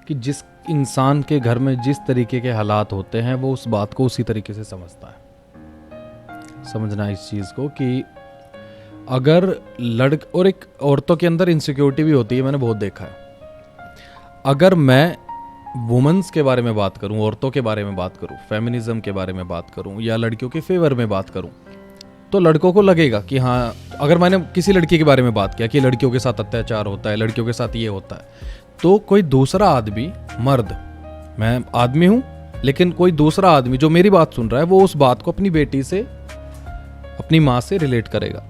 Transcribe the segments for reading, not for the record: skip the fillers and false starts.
कि जिस इंसान के घर में जिस तरीके के हालात होते हैं वो उस बात को उसी तरीके से समझता है। समझना इस चीज़ को कि अगर और एक औरतों के अंदर इनसिक्योरिटी भी होती है, मैंने बहुत देखा है। अगर मैं वुमेन्स के बारे में बात करूं, औरतों के बारे में बात करूं, फेमिनिज्म के बारे में बात करूं या लड़कियों के फेवर में बात करूं, तो लड़कों को लगेगा कि हाँ, अगर मैंने किसी लड़की के बारे में बात किया कि लड़कियों के साथ अत्याचार होता है, लड़कियों के साथ ये होता है, तो कोई दूसरा आदमी, मर्द, मैं आदमी हूं लेकिन कोई दूसरा आदमी जो मेरी बात सुन रहा है वो उस बात को अपनी बेटी से, अपनी माँ से रिलेट करेगा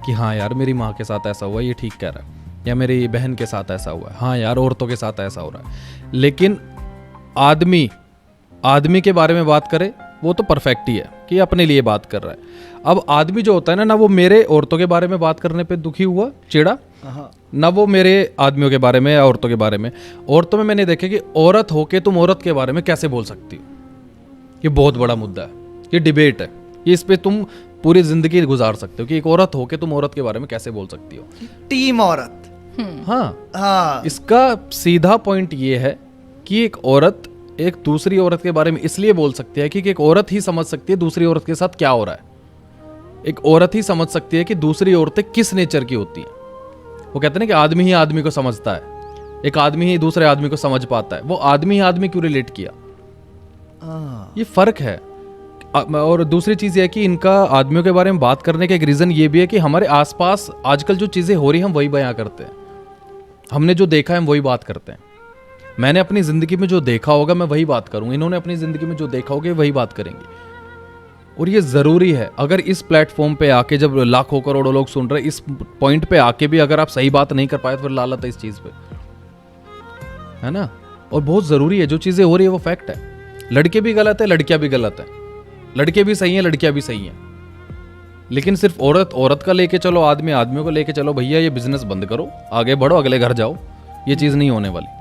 कि हाँ यार मेरी माँ के साथ ऐसा हुआ, ये ठीक कह रहा है, या मेरी बहन के साथ ऐसा हुआ है, हाँ यार औरतों के साथ ऐसा हो रहा है। लेकिन आदमी के बारे में बात करे वो तो परफेक्ट ही है कि अपने लिए बात कर रहा है। अब आदमी जो होता है ना वो मेरे औरतों के बारे में बात करने पे दुखी हुआ, चिढ़ा, ना वो मेरे आदमियों के बारे में या औरतों के बारे में। औरतों में मैंने देखा कि औरत होके तुम औरत के बारे में कैसे बोल सकती हो, ये बहुत बड़ा मुद्दा है, ये डिबेट है, ये इस पे तुम पूरी जिंदगी गुजार सकते हो कि एक औरत होके तुम औरत के बारे में कैसे बोल सकती हो। टीम औरत। हाँ, इसका सीधा पॉइंट ये है कि एक औरत एक दूसरी औरत के बारे में इसलिए बोल सकती है कि एक औरत ही समझ सकती है दूसरी औरत के साथ क्या हो रहा है। एक औरत ही समझ सकती है कि दूसरी औरतें किस नेचर की होती हैं। वो कहते हैं ना कि आदमी ही आदमी को समझता है, एक आदमी ही दूसरे आदमी को समझ पाता है। वो आदमी ही आदमी क्यों रिलेट किया, ये फर्क है। और दूसरी चीज ये है कि इनका आदमियों के बारे में बात करने का एक रीजन ये भी है कि हमारे आसपास आजकल जो चीजें हो रही हैं हम वही बयां करते हैं, हमने जो देखा है हम वही बात करते हैं। मैंने अपनी जिंदगी में जो देखा होगा मैं वही बात करूंगा, इन्होंने अपनी जिंदगी में जो देखा होगा वही बात करेंगे। और ये जरूरी है, अगर इस प्लेटफॉर्म पे आके जब लाखों करोड़ों लोग सुन रहे, इस पॉइंट पे आके भी अगर आप सही बात नहीं कर पाए तो फिर लालत है इस चीज पे, है ना। और बहुत जरूरी है, जो चीजें हो रही है वो फैक्ट है। लड़के भी गलत है, लड़कियां भी गलत है, लड़के भी सही हैं, लड़कियां भी सही हैं, लेकिन सिर्फ औरत का लेके चलो, आदमियों को लेके चलो, भैया ये बिजनेस बंद करो, आगे बढ़ो, अगले घर जाओ, ये चीज नहीं होने वाली।